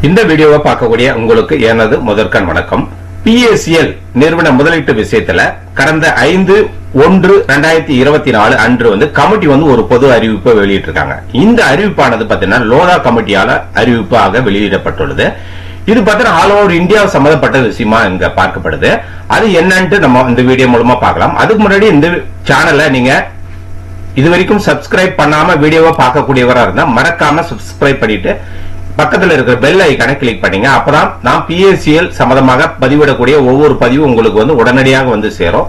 இந்த வீடியோவை பார்க்கக்கூடிய உங்களுக்கு எனது முதற்கண் வணக்கம். PACL நிறுவன முதலீட்டு விஷயத்துல கடந்த 5/1/2024 அன்று கமிட்டி ஒரு பொது அறிவிப்பை வெளியிட்டிருக்காங்க. இந்த அறிவிப்பானது பாத்தீங்கன்னா லோதா கமிட்டியால அறிவிப்பாக வெளியிடப்பட்டுள்ளது. இது பாத்தீங்கன்னா ஆல் ஓவர் இந்தியா சம்பந்தப்பட்ட விஷயமா இங்க பார்க்கப்படுது. அது என்னன்னு நம்ம இந்த வீடியோ மூலமா பார்க்கலாம். அதுக்கு முன்னாடி இந்த சேனலை நீங்க இதுவரைக்கும் சப்ஸ்கிரைப் பண்ணாம வீடியோவை பார்க்கக்கூடியவரா இருந்தா மறக்காம சப்ஸ்கிரைப் பண்ணிட்டு பக்கத்துல இருக்கிற பெல் ஐகானை கிளிக் பண்ணீங்க. அப்பதான் நான் PACL சம்பந்தமாக பதிவிடக்கூடிய ஒவ்வொரு பதிவும் உங்களுக்கு உடனடியாக சேரும்.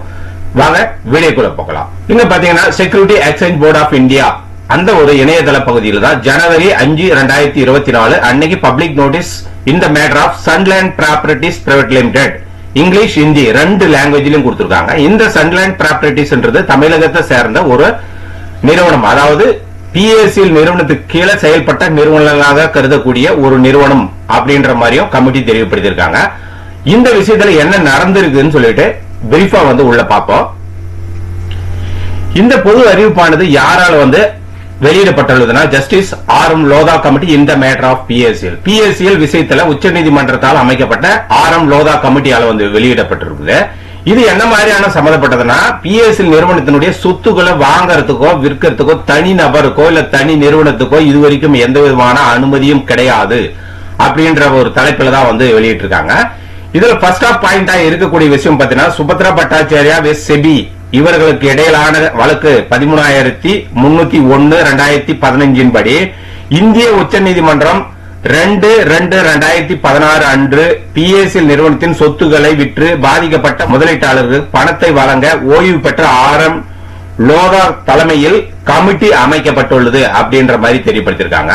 வாங்க வீடியோக்குள்ள போகலாம். இங்க பாத்தீங்கன்னா security exchange board of India அந்த ஒரு இணையதள பகுதியில் தான் ஜனவரி 5, 2024 அன்னைக்கு பப்ளிக் நோட்டீஸ் இந்த matter of Sunland properties private limited English Hindi 2 லாங்குவேஜ்லயும் கொடுத்திருக்காங்க. இந்த சன்லேண்ட் ப்ராப்பர்ட்டிஸ்ன்றது தமிழகத்தை சேர்ந்த ஒரு நிறுவனம், அதாவது PACL நிறுவனத்துக்கு கீழே செயல்பட்ட நிறுவனங்களாக கருதக்கூடிய ஒரு நிறுவனம் அப்படின்ற மாதிரியும் கமிட்டி தெளிவுபடுத்தியிருக்காங்க. இந்த விஷயத்துல என்ன நடந்திருக்குன்னு சொல்லிட்டு பிரீஃபா உள்ள பார்ப்போம். இந்த பொது அறிவிப்பானது யாரால வெளியிடப்பட்டுள்ளதுன்னா ஜஸ்டிஸ் RM லோதா கமிட்டி இந்த மேட்டர் ஆஃப் PACL விஷயத்துல உச்சநீதிமன்றத்தால் அமைக்கப்பட்ட RM லோதா கமிட்டியால வெளியிடப்பட்டிருக்குது. இது என்ன மாதிரியான சம்பந்தப்பட்டதுன்னா PACL நிறுவனத்தினுடைய சொத்துக்களை வாங்கறதுக்கோ விற்கிறதுக்கோ தனி நபருக்கோ இல்ல தனி நிறுவனத்துக்கோ இதுவரைக்கும் எந்த விதமான அனுமதியும் கிடையாது அப்படின்ற ஒரு தலைப்புல தான் வெளியிட்டு இருக்காங்க. இதுல ஃபர்ஸ்ட் ஆஃப் பாயிண்டா இருக்கக்கூடிய விஷயம் பாத்தீங்கன்னா சுபத்ரா பட்டாச்சாரியா வெஸ் செபி இவர்களுக்கு இடையிலான வழக்கு 13,301/2015 படி இந்திய உச்சநீதிமன்றம் 2/2/2016 அன்று PACL நிறுவனத்தின் சொத்துக்களை விற்று பாதிக்கப்பட்ட முதலீட்டாளர்கள் பணத்தை வழங்க ஓய்வு பெற்ற RM லோதா தலைமையில் கமிட்டி அமைக்கப்பட்டுள்ளது அப்படின்ற மாதிரி தெரியப்படுத்திருக்காங்க.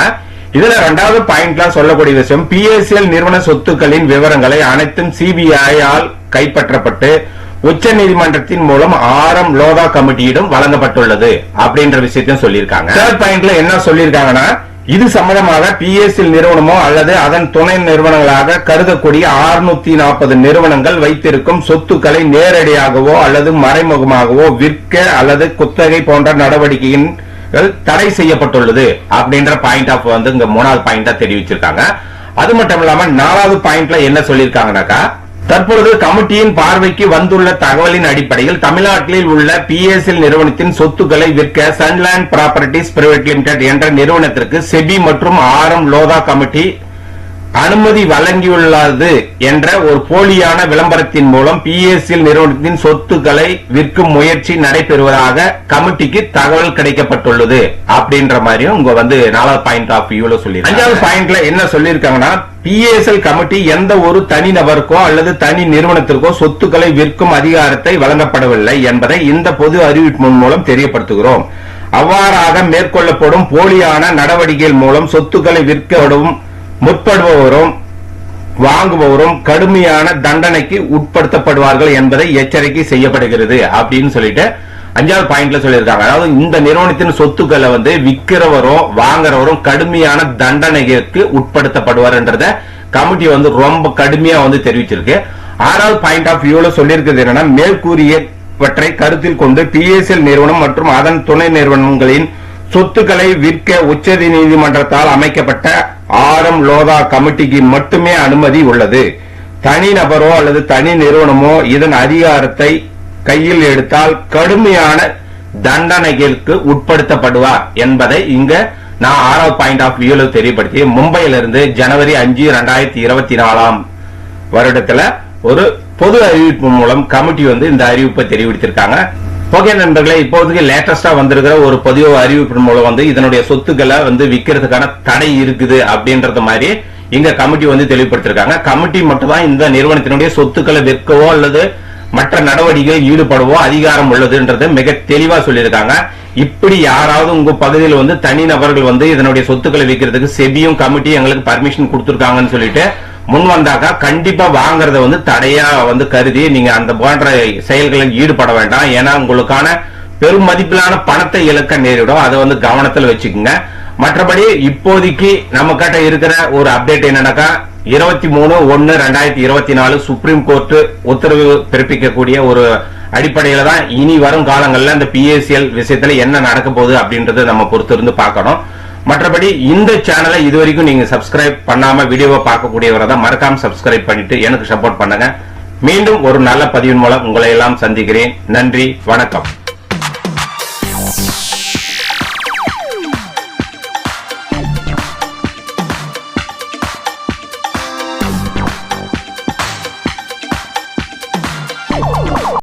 இதுல 2வது பாயிண்ட்ல சொல்லக்கூடிய விஷயம் PACL நிறுவன சொத்துக்களின் விவரங்களை அனைத்தும் CBI ஆல் கைப்பற்றப்பட்டு உச்சநீதிமன்றத்தின் மூலம் RM லோதா கமிட்டியிடம் வழங்கப்பட்டுள்ளது அப்படின்ற விஷயத்தையும் சொல்லியிருக்காங்க. 3rd பாயிண்ட்ல என்ன சொல்லியிருக்காங்கன்னா இது சம்பந்தமாக PACL நிறுவனமோ அல்லது அதன் துணை நிறுவனங்களாக கருதக்கூடிய 640 நிறுவனங்கள் வைத்திருக்கும் சொத்துக்களை நேரடியாகவோ அல்லது மறைமுகமாகவோ விற்க அல்லது குத்தகை போன்ற நடவடிக்கைகள் தடை செய்யப்பட்டுள்ளது அப்படின்ற பாயிண்ட் ஆஃப் இங்க 3வது பாயிண்டா தெரிவிச்சிருக்காங்க. அது மட்டும் இல்லாம 4வது பாயிண்ட்ல என்ன சொல்லியிருக்காங்கன்னாக்கா தற்பொழுது கமிட்டியின் பார்வைக்கு வந்துள்ள தகவலின் அடிப்படையில் தமிழ்நாட்டில் உள்ள PACL நிறுவனத்தின் சொத்துக்களை விற்க சன்லேண்ட் ப்ராப்பர்ட்டிஸ் பிரைவேட் லிமிடெட் என்ற நிறுவனத்திற்கு செபி மற்றும் RM லோதா கமிட்டி அனுமதி வழங்கியுள்ளது என்ற ஒரு போலியான விளம்பரத்தின் மூலம் PACL நிறுவனத்தின் சொத்துக்களை விற்கும் முயற்சி நடைபெறுவதாக கமிட்டிக்கு தகவல் கிடைக்கப்பட்டுள்ளது அப்படின்ற மாதிரியும் உங்க 4வது பாயிண்ட் ஆஃப் வியூல சொல்லி 5வது பாயிண்ட்ல என்ன சொல்லியிருக்காங்கன்னா PACL கமிட்டி எந்த ஒரு தனி நபருக்கோ அல்லது தனி நிறுவனத்திற்கோ சொத்துக்களை விற்கும் அதிகாரத்தை வழங்கப்படவில்லை என்பதை இந்த பொது அறிவிப்பு மூலம் தெரியப்படுத்துகிறோம். அவ்வாறாக மேற்கொள்ளப்படும் போலியான நடவடிக்கைகள் மூலம் சொத்துக்களை விற்கவும் முற்படுபவரும் வாங்குபவரும் கடுமையான தண்டனைக்கு உட்படுத்தப்படுவார்கள் என்பதை எச்சரிக்கை செய்யப்படுகிறது அப்படின்னு சொல்லிட்டு 5வது பாயிண்ட்ல சொல்லியிருக்காங்க. அதாவது இந்த நிறுவனத்தின் சொத்துக்களை விற்கிறவரோ வாங்குறவரும் கடுமையான தண்டனைக்கு உட்படுத்தப்படுவார் என்றத கமிட்டி ரொம்ப கடுமையா தெரிவிச்சிருக்கு. 6வது பாயிண்ட் ஆஃப் வியூல சொல்லியிருக்கிறது என்னன்னா மேற்கூறியவற்றை கருத்தில் கொண்டு PACL நிறுவனம் மற்றும் அதன் துணை நிறுவனங்களின் சொத்துக்களை விற்க உச்ச நீதிமன்றத்தால் அமைக்கப்பட்ட RM லோதா கமிட்டிக்கு மட்டுமே அனுமதி உள்ளது. தனி நபரோ அல்லது தனி நிறுவனமோ இதன் அதிகாரத்தை கையில் எடுத்தால் கடுமையான தண்டனைகளுக்கு உட்படுத்தப்படுவார் என்பதை இங்க நான் 6வது பாயிண்ட் ஆஃப் வியூல தெரியப்படுத்தி மும்பையிலிருந்து ஜனவரி 5, 2024 வருடத்துல ஒரு பொது அறிவிப்பு மூலம் கமிட்டி இந்த அறிவிப்பை தெரிவித்திருக்காங்க. ஓகே நண்பர்களே, இப்போதைக்கு லேட்டஸ்டா வந்திருக்கிற ஒரு பொது அறிவிப்பு மூலம் இதனுடைய சொத்துக்களை விற்கிறதுக்கான தடை இருக்குது அப்படின்றது மாதிரி இங்க கமிட்டி தெளிவுபடுத்திருக்காங்க. கமிட்டி மட்டும் தான் இந்த நிறுவனத்தினுடைய சொத்துக்களை விற்கவோ அல்லது மற்ற நடவடிக்கைகள் ஈடுபடவோ அதிகாரம் உள்ளதுன்றது மிக தெளிவா சொல்லியிருக்காங்க. இப்படி யாராவது உங்க பகுதியில் தனி நபர்கள் இதனுடைய சொத்துக்களை விற்கிறதுக்கு செபியும் கமிட்டி எங்களுக்கு பர்மிஷன் கொடுத்திருக்காங்கன்னு சொல்லிட்டு முன் வந்தாக்கா கண்டிப்பா வாங்கறத தடையா கருதி நீங்க அந்த போன்ற செயல்களில் ஈடுபட வேண்டாம். ஏன்னா உங்களுக்கான பெரும் மதிப்பிலான பணத்தை இழக்க நேரிடும். அதை கவனத்தில் வச்சுக்கோங்க. மற்றபடி இப்போதைக்கு நம்ம கிட்ட இருக்கிற ஒரு அப்டேட் என்னன்னாக்கா 23/1/2024 சுப்ரீம் கோர்ட் உத்தரவு பிறப்பிக்கக்கூடிய ஒரு அடிப்படையில தான் இனி வரும் காலங்கள்ல இந்த PACL விஷயத்துல என்ன நடக்க போகுது அப்படின்றத நம்ம பொறுத்திருந்து பார்க்கணும். மற்றபடி இந்த சேனலை இதுவரைக்கும் நீங்க சப்ஸ்கிரைப் பண்ணாம வீடியோவை பார்க்கக்கூடியவரை தான் மறக்காம சப்ஸ்கிரைப் பண்ணிட்டு எனக்கு சப்போர்ட் பண்ணுங்க. மீண்டும் ஒரு நல்ல பதிவின் மூலம் உங்களை எல்லாம் சந்திக்கிறேன். நன்றி, வணக்கம்.